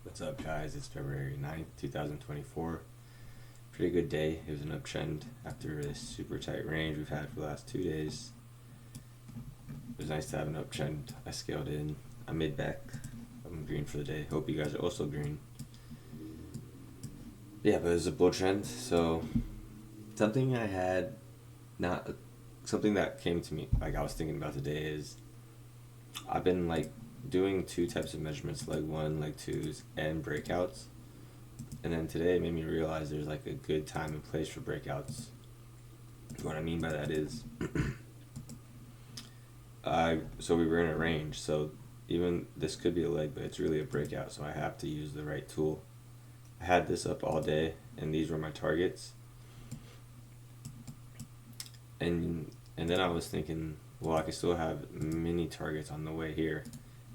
What's up, guys? It's February 9th, 2024. Pretty good day. It was an uptrend after this super tight range we've had for the last 2 days. It was nice to have an uptrend. I scaled in. I made back. I'm green for the day. Hope you guys are also green. Yeah, but it was a bull trend. So something I had, not something that came to me, like I was thinking about today, is I've been doing two types of measurements, leg one, leg twos, and breakouts. And then today it made me realize there's a good time and place for breakouts. What I mean by that is, so we were in a range, so even this could be a leg, but it's really a breakout, so I have to use the right tool. I had this up all day, and these were my targets. And then I was thinking, well, I could still have mini targets on the way here.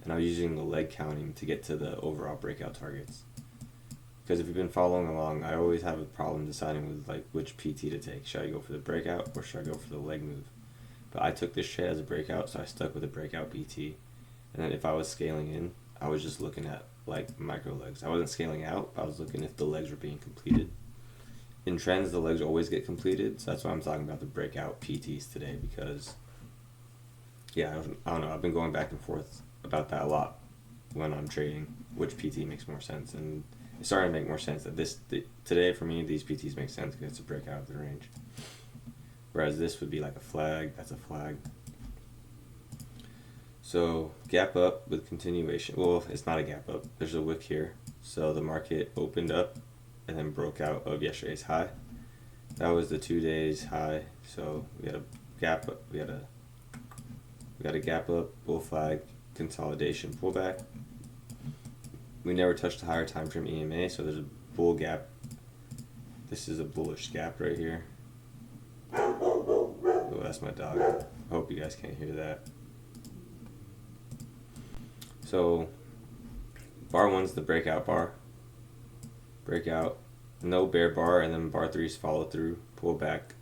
And I was using the leg counting to get to the overall breakout targets. Because if you've been following along, I always have a problem deciding with which PT to take. Should I go for the breakout or should I go for the leg move? But I took this trade as a breakout, so I stuck with the breakout PT. And then if I was scaling in, I was just looking at micro legs. I wasn't scaling out, I was looking if the legs were being completed. In trends, the legs always get completed, so that's why I'm talking about the breakout PTs today, because yeah, I don't know, I've been going back and forth about that a lot when I'm trading, which PT makes more sense, and it's starting to make more sense that today for me these PTs make sense because it's a breakout of the range, whereas this would be like a flag. That's a flag. So gap up with continuation. Well, it's not a gap up, there's a wick here, so the market opened up and then broke out of yesterday's high. That was the 2 days high, so we had a gap up, we got a gap up, bull flag, consolidation, pullback. We never touched the higher time frame EMA, so there's a bull gap. This is a bullish gap right here. Oh, that's my dog. I hope you guys can't hear that. So bar one's the breakout bar. Breakout, no bear bar, and then bar three's follow through, pull back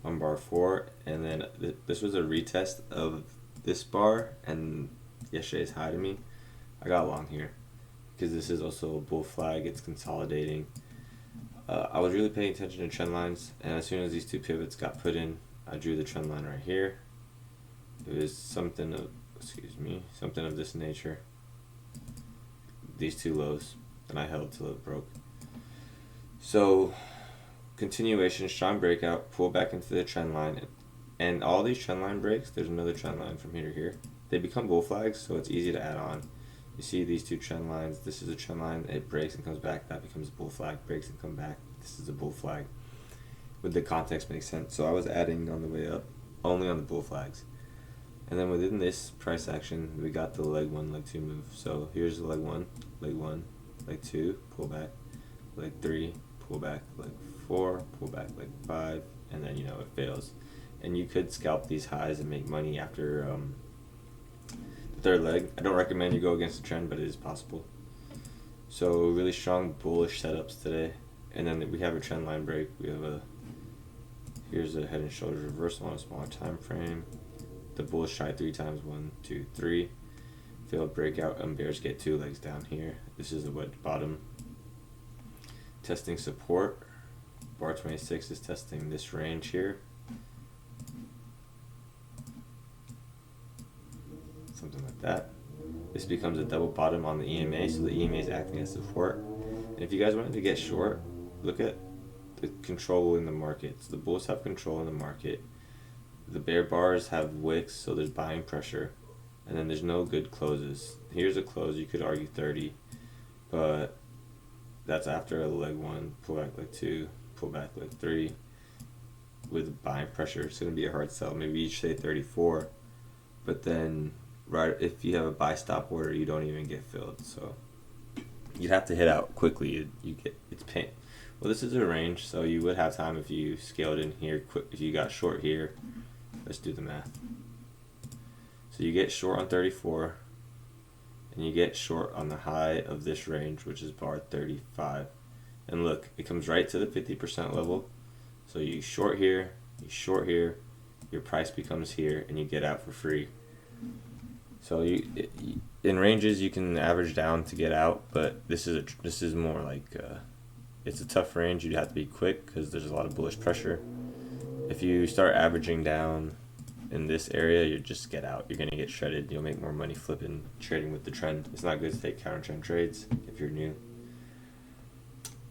on bar four, and then this was a retest of this bar and yesterday's high to me. I got long here because this is also a bull flag. It's consolidating. I was really paying attention to trend lines, and as soon as these two pivots got put in, I drew the trend line right here. It was something of this nature. These two lows, and I held till it broke. So continuation, strong breakout, pull back into the trend line, and all these trend line breaks, there's another trend line from here to here. They become bull flags, so it's easy to add on. You see these two trend lines. This is a trend line. It breaks and comes back. That becomes a bull flag. Breaks and come back. This is a bull flag. With the context makes sense. So I was adding on the way up, only on the bull flags. And then within this price action, we got the leg one, leg two move. So here's the leg one, leg two, pull back, leg three, pull back, leg four, pull back, leg five, and then it fails. And you could scalp these highs and make money after the third leg. I don't recommend you go against the trend, but it is possible. So really strong bullish setups today. And then we have a trend line break. We have here's a head and shoulders reversal on a smaller time frame. The bullish tried 3 times, 1, 2, 3. Failed breakout, and bears get 2 legs down here. This is a wedge bottom. Testing support. Bar 26 is testing this range here. Something like that. This becomes a double bottom on the EMA, so the EMA is acting as support. And if you guys wanted to get short, look at the control in the market. So the bulls have control in the market. The bear bars have wicks, so there's buying pressure. And then there's no good closes. Here's a close, you could argue 30, but that's after a leg one, pull back leg two, pull back leg three. With buying pressure, it's going to be a hard sell. Maybe you should say 34, but then right if you have a buy stop order, you don't even get filled. So you'd have to hit out quickly. It's pain. Well, this is a range, so you would have time if you scaled in here quick. If you got short here, let's do the math. So you get short on 34, and you get short on the high of this range, which is bar 35. And look, it comes right to the 50% level. So you short here, your price becomes here, and you get out for free. So in ranges you can average down to get out, but this is more like it's a tough range. You'd have to be quick because there's a lot of bullish pressure. If you start averaging down in this area, you just get out. You're gonna get shredded. You'll make more money flipping, trading with the trend. It's not good to take counter trend trades if you're new.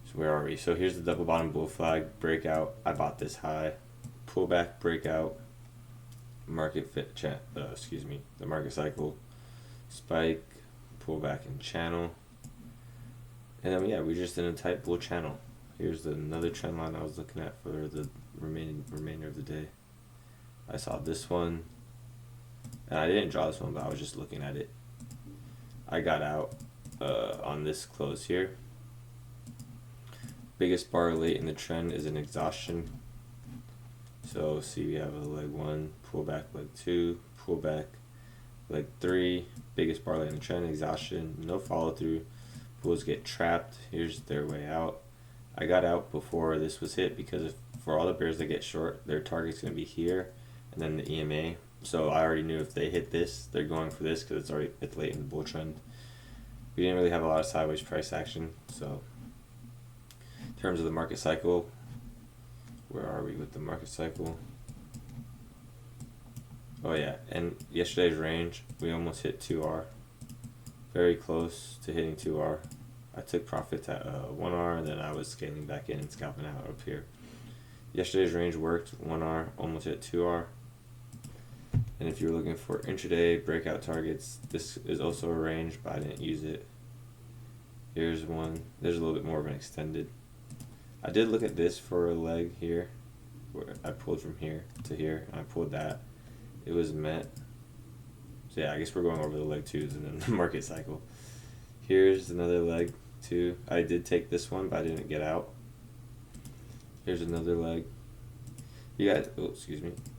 So where are we? So here's the double bottom bull flag breakout. I bought this high, pullback breakout, the market cycle, spike, pullback and channel, and then yeah, we're just in a tight bull channel. Here's another trend line I was looking at for the remainder of the day. I saw this one, and I didn't draw this one, but I was just looking at it. I got out on this close here. Biggest bar late in the trend is an exhaustion. So see, we have a leg 1, pullback, leg 2, pullback, leg 3, biggest bar late in the trend, exhaustion, no follow through. Bulls get trapped. Here's their way out. I got out before this was hit because for all the bears that get short, their target's going to be here and then the EMA. So I already knew if they hit this, they're going for this because it's late in the bull trend. We didn't really have a lot of sideways price action. So in terms of the market cycle, where are we with the market cycle? Oh yeah, and yesterday's range, we almost hit 2R. Very close to hitting 2R. I took profits at 1R, and then I was scaling back in and scalping out up here. Yesterday's range worked, 1R, almost hit 2R. And if you're looking for intraday breakout targets, this is also a range, but I didn't use it. Here's one. There's a little bit more of an extended. I did look at this for a leg here, where I pulled from here to here, and I pulled that. It was met. So yeah, I guess we're going over the leg 2s and then the market cycle. Here's another leg 2. I did take this one, but I didn't get out. Here's another leg. You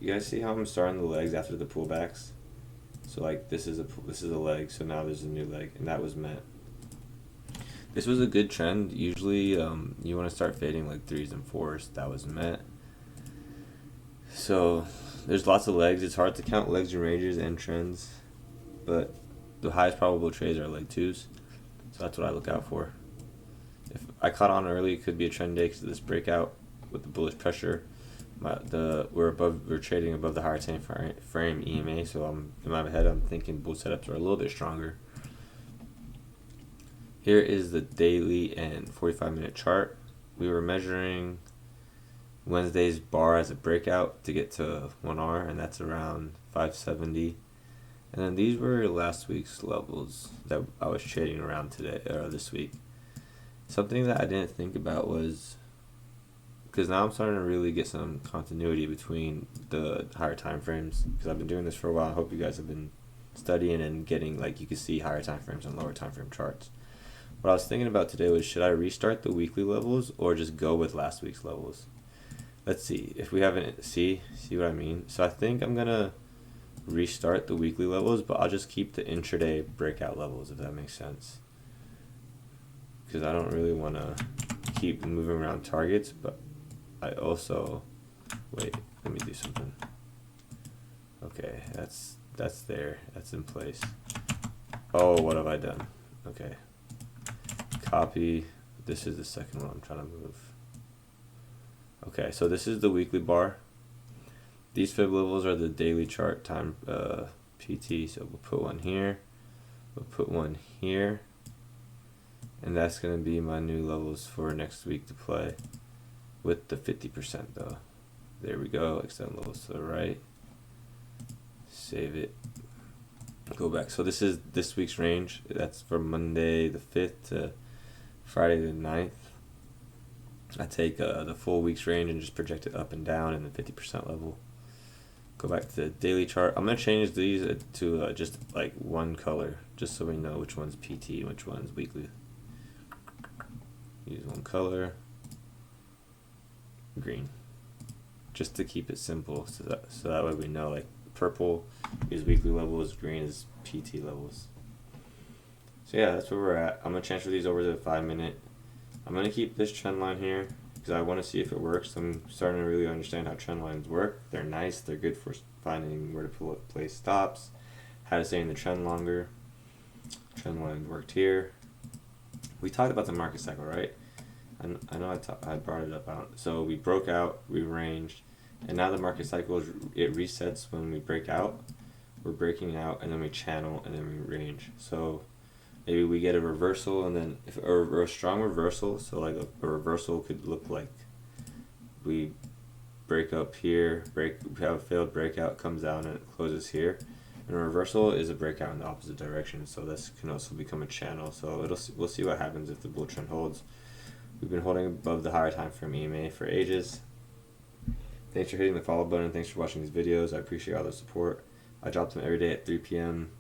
guys see how I'm starting the legs after the pullbacks? So like this is a leg, so now there's a new leg, and that was met. This was a good trend. Usually you want to start fading like 3s and 4s. That was met. So there's lots of legs. It's hard to count legs and ranges and trends, but the highest probable trades are leg 2s. So that's what I look out for. If I caught on early, it could be a trend day because of this breakout with the bullish pressure. We're trading above the higher time frame EMA, so in my head I'm thinking bull setups are a little bit stronger. Here is the daily and 45-minute chart. We were measuring Wednesday's bar as a breakout to get to 1R, and that's around 570. And then these were last week's levels that I was trading around this week. Something that I didn't think about was, because now I'm starting to really get some continuity between the higher time frames, because I've been doing this for a while. I hope you guys have been studying and getting, like, you can see higher time frames and lower time frame charts. What I was thinking about today was, should I restart the weekly levels or just go with last week's levels? Let's see if we haven't see what I mean. So I think I'm gonna restart the weekly levels, but I'll just keep the intraday breakout levels, if that makes sense, because I don't really want to keep moving around targets. But I also, wait, let me do something. Okay, that's there, that's in place. Oh, what have I done? Okay, copy. This is the second one I'm trying to move. Okay, so this is the weekly bar. These fib levels are the daily chart time PT. So we'll put one here, we'll put one here, and that's going to be my new levels for next week to play with the 50% though. There we go. Extend levels to the right. Save it. Go back. So this is this week's range. That's from Monday the 5th to Friday the 9th. I take the full week's range and just project it up and down in the 50% level. Go back to the daily chart. I'm going to change these to just like one color, just so we know which one's PT and which one's weekly. Use one color, green, just to keep it simple, so that way we know, like, purple is weekly levels, green is PT levels. So yeah, that's where we're at. I'm going to transfer these over to the 5-minute. I'm going to keep this trend line here because I want to see if it works. I'm starting to really understand how trend lines work. They're nice. They're good for finding where to place stops, how to stay in the trend longer. Trend line worked here. We talked about the market cycle, right? I know I brought it up out. So we broke out, we ranged, and now the market cycle it resets when we break out. We're breaking out, and then we channel, and then we range. So maybe we get a reversal, and then if a strong reversal. So like a reversal could look like we break up here, we have a failed breakout, comes down and it closes here. And a reversal is a breakout in the opposite direction, so this can also become a channel. So we'll see what happens if the bull trend holds. We've been holding above the higher time frame EMA for ages. Thanks for hitting the follow button. Thanks for watching these videos. I appreciate all the support. I drop them every day at 3 p.m.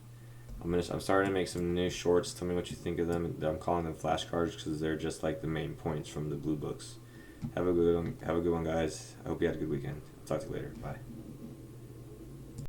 I'm starting to make some new shorts. Tell me what you think of them. I'm calling them flashcards because they're just like the main points from the blue books. Have a good one, guys. I hope you had a good weekend. Talk to you later. Bye.